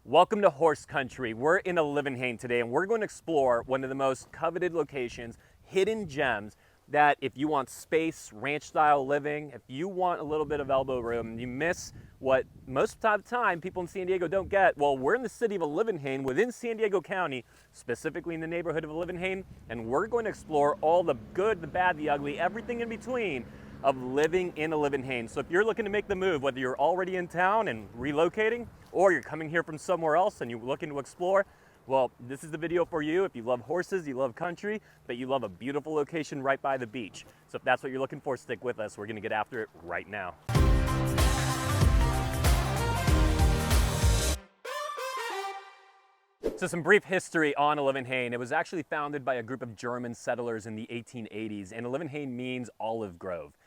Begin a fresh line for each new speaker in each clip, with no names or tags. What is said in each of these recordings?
Welcome to Horse Country. We're in Olivenhain today and we're going to explore one of the most coveted locations, hidden gems, that if you want space, ranch style living, if you want a little bit of elbow room, you miss what most of the time people in San Diego don't get. Well, we're in the city of Olivenhain within San Diego County, specifically in the neighborhood of Olivenhain, and we're going to explore all the good, the bad, the ugly, everything in between of living in Olivenhain. So if you're looking to make the move, whether you're already in town and relocating, or you're coming here from somewhere else and you're looking to explore, well, this is the video for you. If you love horses, you love country, but you love a beautiful location right by the beach. So if that's what you're looking for, stick with us. We're gonna get after it right now. So some brief history on Olivenhain. It was actually founded by a group of German settlers in the 1880s, and Olivenhain means olive grove.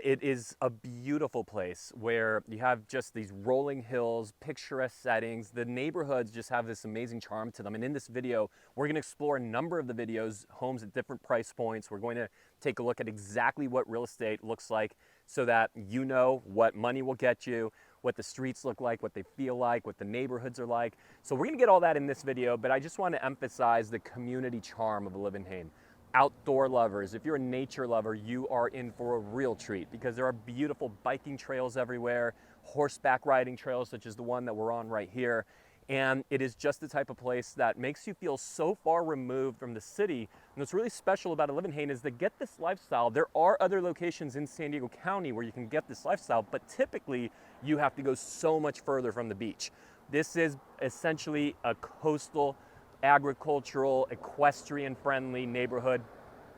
It is a beautiful place where you have just these rolling hills, picturesque settings. The neighborhoods just have this amazing charm to them. And in this video, we're gonna explore a number of the videos, homes at different price points. We're going to take a look at exactly what real estate looks like so that you know what money will get you, what the streets look like, what they feel like, what the neighborhoods are like. So we're gonna get all that in this video, but I just wanna emphasize the community charm of Olivenhain. Outdoor lovers, if you're a nature lover, you are in for a real treat because there are beautiful biking trails everywhere, horseback riding trails such as the one that we're on right here. And it is just the type of place that makes you feel so far removed from the city. And what's really special about Olivenhain is to get this lifestyle. There are other locations in San Diego County where you can get this lifestyle, but typically you have to go so much further from the beach. This is essentially a coastal, agricultural, equestrian-friendly neighborhood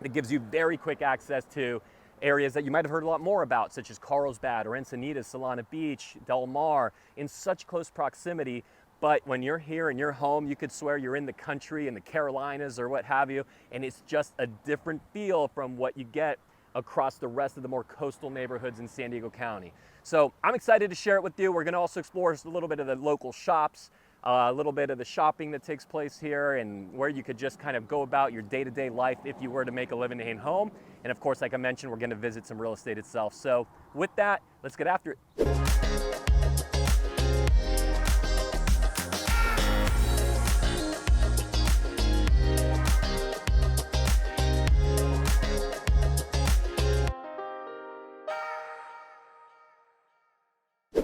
that gives you very quick access to areas that you might have heard a lot more about, such as Carlsbad or Encinitas, Solana Beach, Del Mar, in such close proximity. But when you're here in your home, you could swear you're in the country, in the Carolinas or what have you, and it's just a different feel from what you get across the rest of the more coastal neighborhoods in San Diego County. So I'm excited to share it with you. We're gonna also explore a little bit of the local shops, a little bit of the shopping that takes place here and where you could just kind of go about your day-to-day life if you were to make Olivenhain home. And of course, like I mentioned, we're gonna visit some real estate itself. So with that, let's get after it.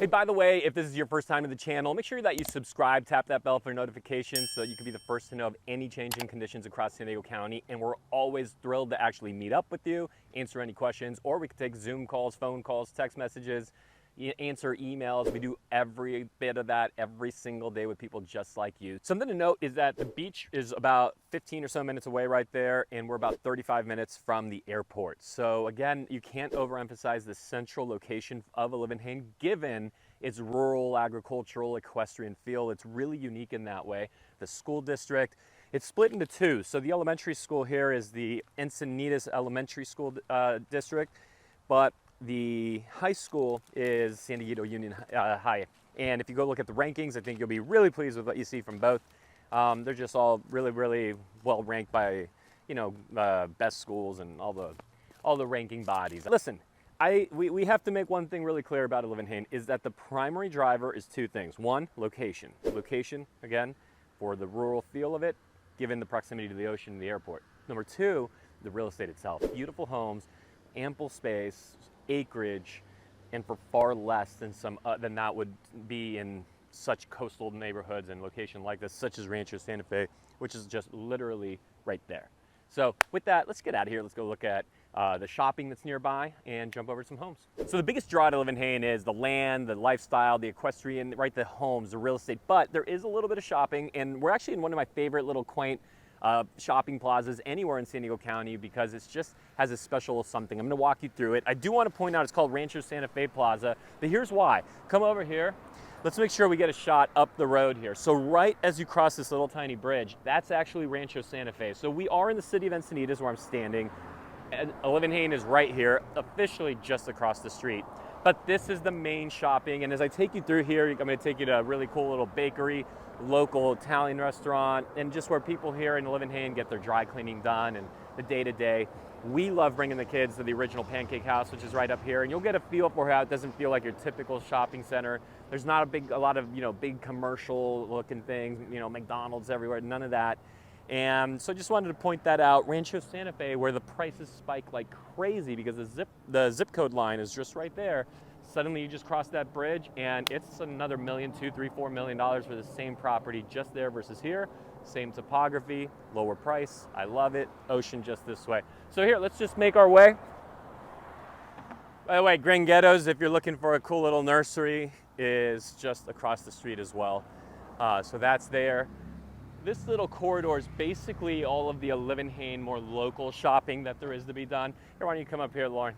Hey, by the way, if this is your first time to the channel, make sure that you subscribe, tap that bell for notifications so that you can be the first to know of any change in conditions across San Diego County. And we're always thrilled to actually meet up with you, answer any questions, or we can take Zoom calls, phone calls, text messages, answer emails. We do every bit of that every single day with people just like you. Something to note is that the beach is about 15 or so minutes away right there, and we're about 35 minutes from the airport. So again, you can't overemphasize the central location of Olivenhain given its rural, agricultural, equestrian feel. It's really unique in that way. The school district, it's split into two. So the elementary school here is the Encinitas Elementary School District, but the high school is San Diego Union High. And if you go look at the rankings, I think you'll be really pleased with what you see from both. They're just all really, really well ranked by, best schools and all the ranking bodies. Listen, we have to make one thing really clear about Olivenhain is that the primary driver is two things. One, location. Location, again, for the rural feel of it, given the proximity to the ocean and the airport. Number two, the real estate itself. Beautiful homes, ample space, acreage, and for far less than that would be in such coastal neighborhoods and location like this, such as Rancho Santa Fe, which is just literally right there. So with that, let's get out of here. Let's go look at the shopping that's nearby and jump over to some homes. So the biggest draw to Olivenhain is the land, the lifestyle, the equestrian, right, the homes, the real estate, but there is a little bit of shopping, and we're actually in one of my favorite little quaint shopping plazas anywhere in San Diego County because it just has a special something. I'm gonna walk you through it. I do want to point out it's called Rancho Santa Fe Plaza, but here's why. Come over here. Let's make sure we get a shot up the road here. So right as you cross this little tiny bridge, that's actually Rancho Santa Fe. So we are in the city of Encinitas where I'm standing, and Olivenhain is right here, officially just across the street. But this is the main shopping, and as I take you through here, I'm gonna take you to a really cool little bakery, local Italian restaurant, and just where people here in Olivenhain get their dry cleaning done and the day-to-day. We love bringing the kids to the original Pancake House, which is right up here, and you'll get a feel for how it doesn't feel like your typical shopping center. There's not a lot of big commercial looking things, McDonald's everywhere, none of that. And so I just wanted to point that out. Rancho Santa Fe, where the prices spike like crazy because the zip code line is just right there. Suddenly you just cross that bridge and it's another $1 million, $2, $3, $4 million for the same property just there versus here. Same topography, lower price. I love it. Ocean just this way. So here, let's just make our way. By the way, Gringhettos, if you're looking for a cool little nursery, is just across the street as well. So that's there. This little corridor is basically all of the Olivenhain more local shopping that there is to be done. Here, why don't you come up here, Lauren?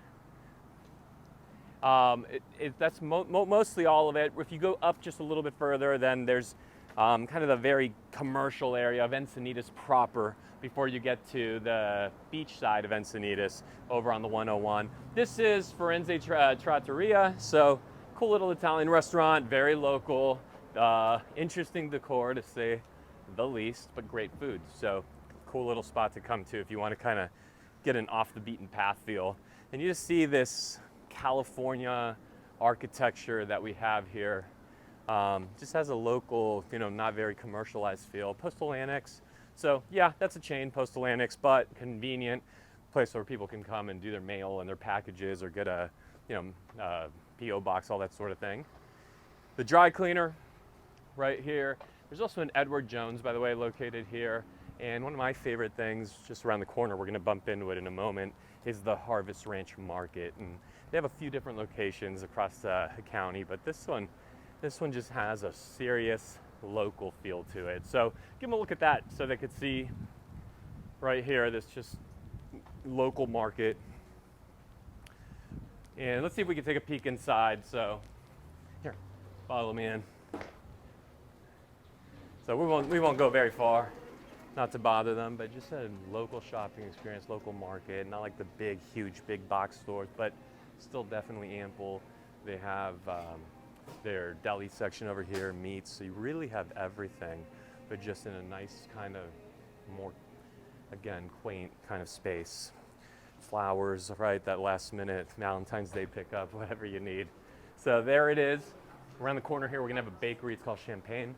That's mostly all of it. If you go up just a little bit further, then there's kind of the very commercial area of Encinitas proper before you get to the beach side of Encinitas over on the 101. This is Firenze Trattoria, so cool little Italian restaurant, very local, interesting decor to say the least, but great food. So cool little spot to come to if you want to kind of get an off the beaten path feel. And you just see this California architecture that we have here. Just has a local, not very commercialized feel. Postal Annex. So yeah, that's a chain, Postal Annex, but convenient place where people can come and do their mail and their packages or get a, P.O. box, all that sort of thing. The dry cleaner right here. There's also an Edward Jones, by the way, located here. And one of my favorite things, just around the corner, we're going to bump into it in a moment, is the Harvest Ranch Market. And they have a few different locations across the county, but this one just has a serious local feel to it. So give them a look at that so they could see right here, this just local market. And let's see if we can take a peek inside. So here, follow me in. So we won't go very far, not to bother them, but just a local shopping experience, local market, not like the big, huge, big box stores, but still definitely ample. They have their deli section over here, meats, so you really have everything, but just in a nice kind of more, again, quaint kind of space. Flowers, right, that last minute Valentine's Day pickup, whatever you need. So there it is. Around the corner here, we're gonna have a bakery, it's called Champagne.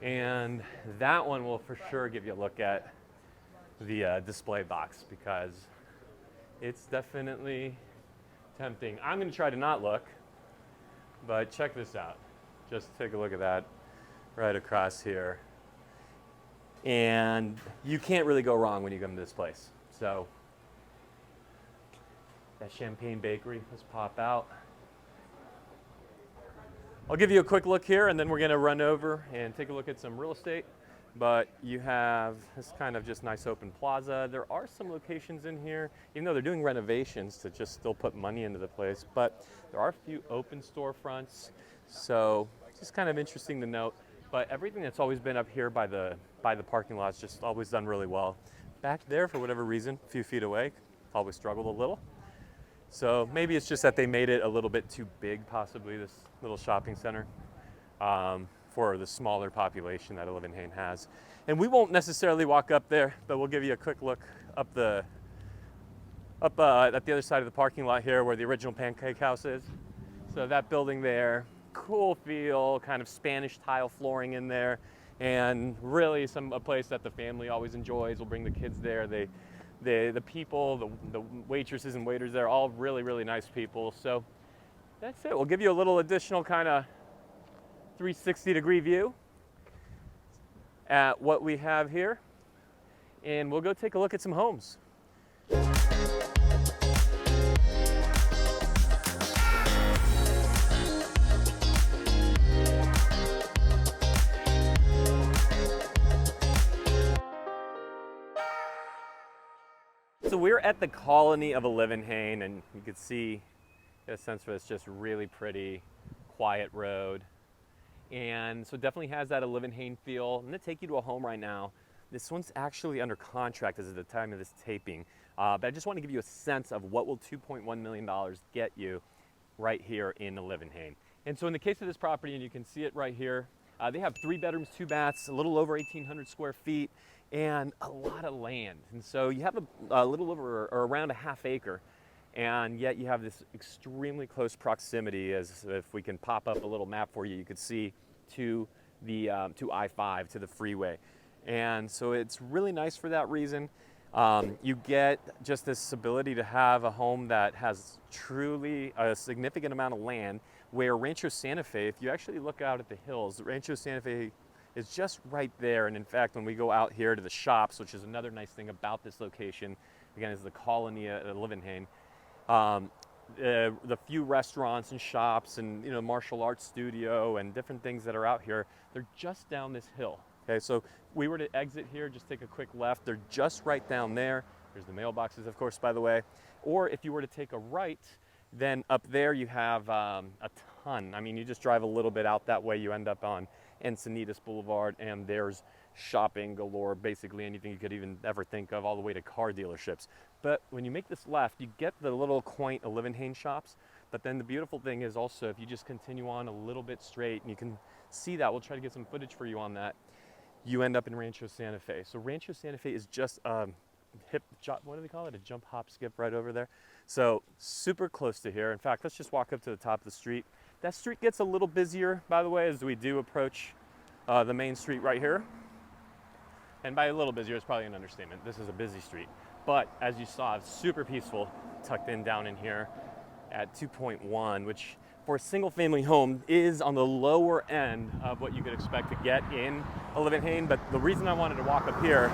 And that one will for sure give you a look at the display box because it's definitely tempting. I'm gonna try to not look, but check this out. Just take a look at that right across here. And you can't really go wrong when you come to this place. So that Champagne Bakery, let's pop out. I'll give you a quick look here and then we're gonna run over and take a look at some real estate. But you have this kind of just nice open plaza. There are some locations in here, even though they're doing renovations to just still put money into the place, but there are a few open storefronts. So just kind of interesting to note. But everything that's always been up here by the parking lot's just always done really well. Back there, for whatever reason, a few feet away, always struggled a little. So maybe it's just that they made it a little bit too big, possibly, this little shopping center, for the smaller population that Olivenhain has. And we won't necessarily walk up there, but we'll give you a quick look up at the other side of the parking lot here where the original Pancake House is. So that building there, cool feel, kind of Spanish tile flooring in there, and really a place that the family always enjoys. We'll bring the kids there. The people, the waitresses and waiters there, all really, really nice people. So that's it. We'll give you a little additional kind of 360-degree view at what we have here. And we'll go take a look at some homes. So we're at the colony of Olivenhain, and you can see, get a sense for this just really pretty, quiet road. And so it definitely has that Olivenhain feel. I'm gonna take you to a home right now. This one's actually under contract as of the time of this taping. But I just want to give you a sense of what will $2.1 million get you right here in Olivenhain. And so in the case of this property, and you can see it right here, They have 3 bedrooms, 2 baths, a little over 1,800 square feet, and a lot of land. And so you have a little over or around a half acre, and yet you have this extremely close proximity, as if we can pop up a little map for you, you could see to the to I-5, to the freeway. And so it's really nice for that reason. You get just this ability to have a home that has truly a significant amount of land, where Rancho Santa Fe, if you actually look out at the hills, Rancho Santa Fe is just right there. And in fact, when we go out here to the shops, which is another nice thing about this location, again, is the colony at Olivenhain, the few restaurants and shops and martial arts studio and different things that are out here, they're just down this hill. Okay, so we were to exit here, just take a quick left, they're just right down there. There's the mailboxes, of course, by the way. Or if you were to take a right, then up there you have a ton. I mean, you just drive a little bit out that way, you end up on Encinitas Boulevard, and there's shopping galore, basically anything you could even ever think of, all the way to car dealerships. But when you make this left, you get the little quaint Olivenhain shops. But then the beautiful thing is also, if you just continue on a little bit straight, and you can see that, we'll try to get some footage for you on that, you end up in Rancho Santa Fe. So Rancho Santa Fe is just what do they call it? A jump, hop, skip right over there. So super close to here. In fact, let's just walk up to the top of the street. That street gets a little busier, by the way, as we do approach the main street right here. And by a little busier, it's probably an understatement. This is a busy street. But as you saw, it's super peaceful, tucked in down in here at 2.1, which for a single family home is on the lower end of what you could expect to get in Olivenhain. But the reason I wanted to walk up here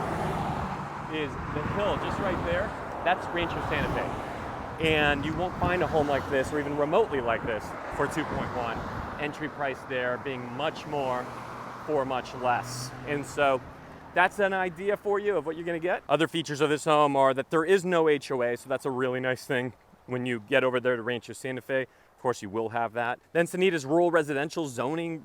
is the hill just right there. That's Rancho Santa Fe. And you won't find a home like this, or even remotely like this, for 2.1. Entry price there being much more for much less. And so that's an idea for you of what you're gonna get. Other features of this home are that there is no HOA, so that's a really nice thing when you get over there to Rancho Santa Fe. Of course, you will have that. Then Encinitas rural residential zoning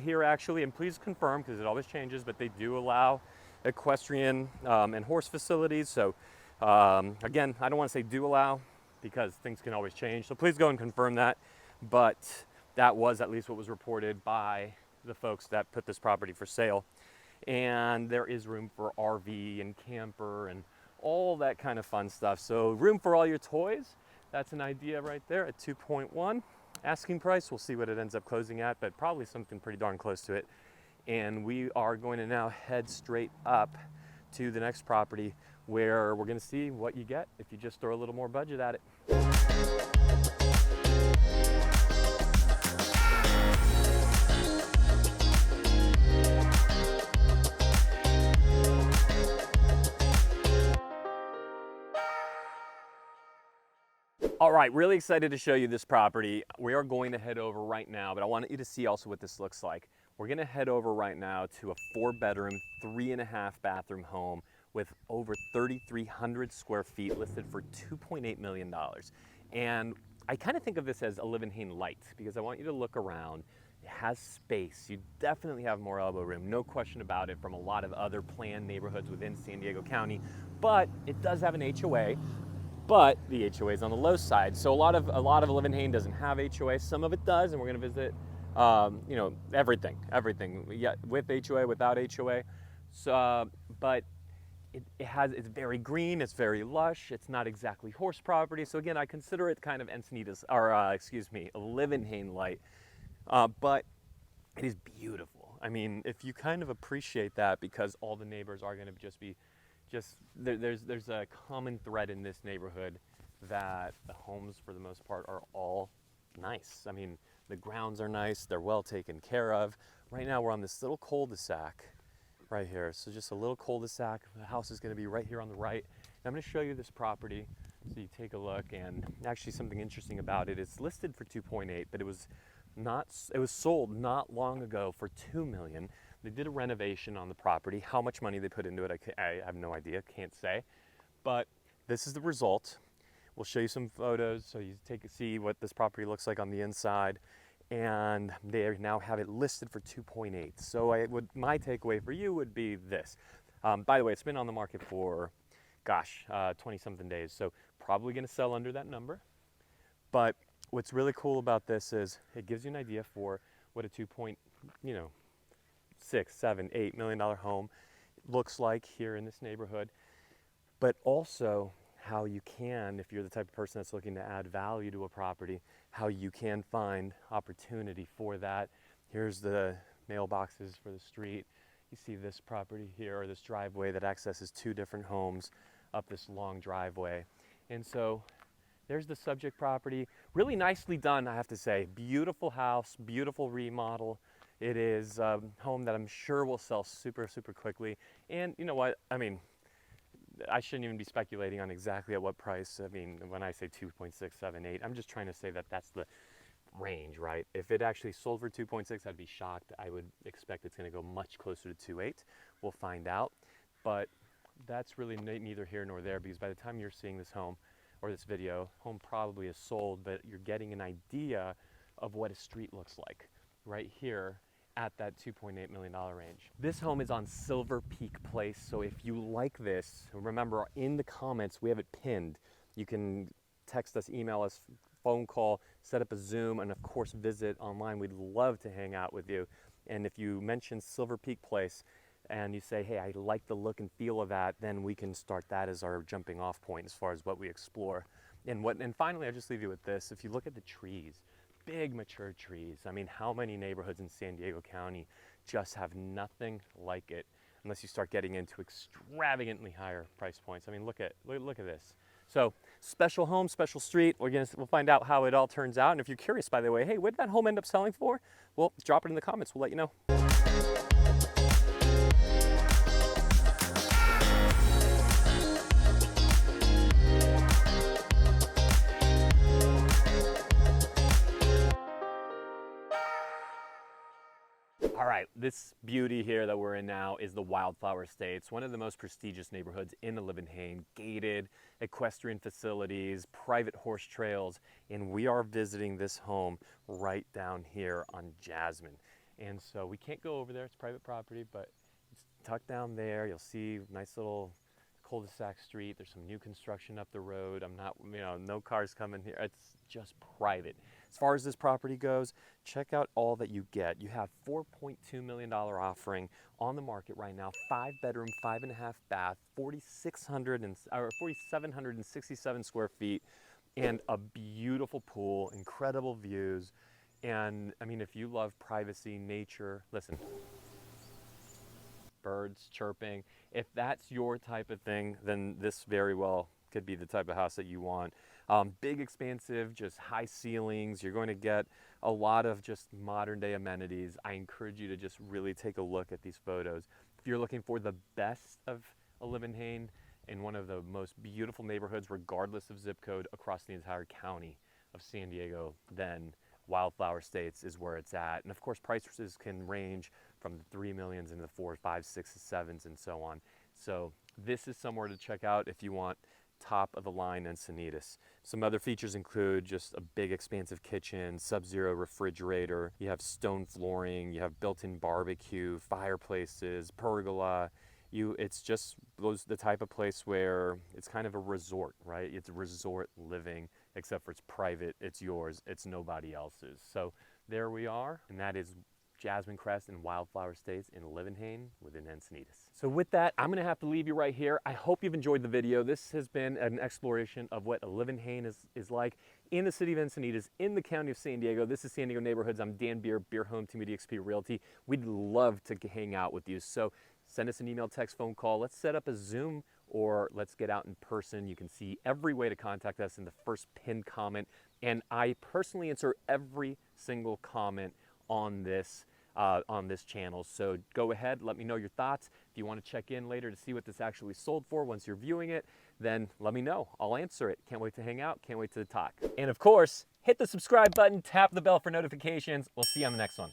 here, actually, and please confirm, because it always changes, but they do allow equestrian and horse facilities. So again, I don't want to say do allow, because things can always change. So please go and confirm that. But that was at least what was reported by the folks that put this property for sale. And there is room for RV and camper and all that kind of fun stuff. So room for all your toys. That's an idea right there at 2.1. Asking price, we'll see what it ends up closing at, but probably something pretty darn close to it. And we are going to now head straight up to the next property, where we're going to see what you get if you just throw a little more budget at it. All right, really excited to show you this property. We are going to head over right now, but I want you to see also what this looks like. We're gonna head over right now to a 4-bedroom, 3.5 bathroom home with over 3,300 square feet, listed for $2.8 million. And I kind of think of this as Olivenhain Light, because I want you to look around. It has space. You definitely have more elbow room, no question about it, from a lot of other planned neighborhoods within San Diego County. But it does have an HOA. But the HOA is on the low side, so a lot of Olivenhain doesn't have HOA. Some of it does, and we're going to visit, everything. Yeah, with HOA, without HOA. So, but it's very green, it's very lush. It's not exactly horse property. So again, I consider it kind of Encinitas, or Olivenhain Light. But it is beautiful. I mean, if you kind of appreciate that, because all the neighbors are going to there's a common thread in this neighborhood, that the homes for the most part are all nice. I mean, the grounds are nice, they're well taken care of. Right now we're on this little cul-de-sac right here. So just a little cul-de-sac. The house is going to be right here on the right. And I'm going to show you this property so you take a look. And actually something interesting about it, it's listed for 2.8, but it was sold not long ago for $2 million. They did a renovation on the property. How much money they put into it, I have no idea, can't say. But this is the result. We'll show you some photos so you see what this property looks like on the inside. And they now have it listed for 2.8. So my takeaway for you would be this. By the way, it's been on the market for, 20-something days. So probably gonna sell under that number. But what's really cool about this is it gives you an idea for what a $7, $8 million home looks like here in this neighborhood, but also how you can, if you're the type of person that's looking to add value to a property, how you can find opportunity for that. Here's the mailboxes for the street. You see this property here, or this driveway that accesses 2 different homes up this long driveway. And so there's the subject property. Really nicely done, I have to say. Beautiful house, beautiful remodel. It is a home that I'm sure will sell super, super quickly. And you know what? I mean, I shouldn't even be speculating on exactly at what price. I mean, when I say 2.678, I'm just trying to say that that's the range, right? If it actually sold for 2.6, I'd be shocked. I would expect it's going to go much closer to 2.8. We'll find out. But that's really neither here nor there, because by the time you're seeing this home or this video, home probably is sold, but you're getting an idea of what a street looks like right here at that $2.8 million range. This home is on Silver Peak Place, so if you like this, remember in the comments, we have it pinned. You can text us, email us, phone call, set up a Zoom, and of course visit online. We'd love to hang out with you. And if you mention Silver Peak Place and you say, hey, I like the look and feel of that, then we can start that as our jumping off point as far as what we explore. And finally, I'll just leave you with this. If you look at the trees, big mature trees. I mean, how many neighborhoods in San Diego County just have nothing like it, unless you start getting into extravagantly higher price points. I mean, look at this. So special home, special street. We'll find out how it all turns out. And if you're curious, by the way, hey, what did that home end up selling for? Well, drop it in the comments. We'll let you know. All right, this beauty here that we're in now is the Wildflower Estates, one of the most prestigious neighborhoods in Olivenhain, gated, equestrian facilities, private horse trails, and we are visiting this home right down here on Jasmine. And so we can't go over there, it's private property, but it's tucked down there. You'll see nice little cul-de-sac street. There's some new construction up the road. No cars coming here. It's just private. As far as this property goes, check out all that you get. You have $4.2 million offering on the market right now, 5-bedroom, 5.5 bath, 4,767 square feet, and a beautiful pool, incredible views. And I mean, if you love privacy, nature, listen, birds chirping, if that's your type of thing, then this very well could be the type of house that you want. Big, expansive, just high ceilings. You're going to get a lot of just modern day amenities. I encourage you to just really take a look at these photos. If you're looking for the best of Olivenhain in one of the most beautiful neighborhoods, regardless of zip code, across the entire county of San Diego, then Wildflower Estates is where it's at. And of course, prices can range from the 3 millions into the 4, 5, 6, 7s, and so on. So this is somewhere to check out if you want top of the line Encinitas. Some other features include just a big expansive kitchen, sub-zero refrigerator, you have stone flooring, you have built-in barbecue, fireplaces, pergola. It's just the type of place where it's kind of a resort, right? It's resort living, except for it's private, it's yours, it's nobody else's. So there we are, and that is Jasmine Crest and Wildflower Estates in Olivenhain within Encinitas. So with that, I'm gonna have to leave you right here. I hope you've enjoyed the video. This has been an exploration of what Olivenhain is like in the city of Encinitas, in the county of San Diego. This is San Diego Neighborhoods. I'm Dan Beer, Beer Home Team EXP Realty. We'd love to hang out with you. So send us an email, text, phone call. Let's set up a Zoom, or let's get out in person. You can see every way to contact us in the first pinned comment. And I personally answer every single comment on this channel. So go ahead, let me know your thoughts. If you want to check in later to see what this actually sold for once you're viewing it, then let me know. I'll answer it. Can't wait to hang out. Can't wait to talk. And of course, hit the subscribe button, tap the bell for notifications. We'll see you on the next one.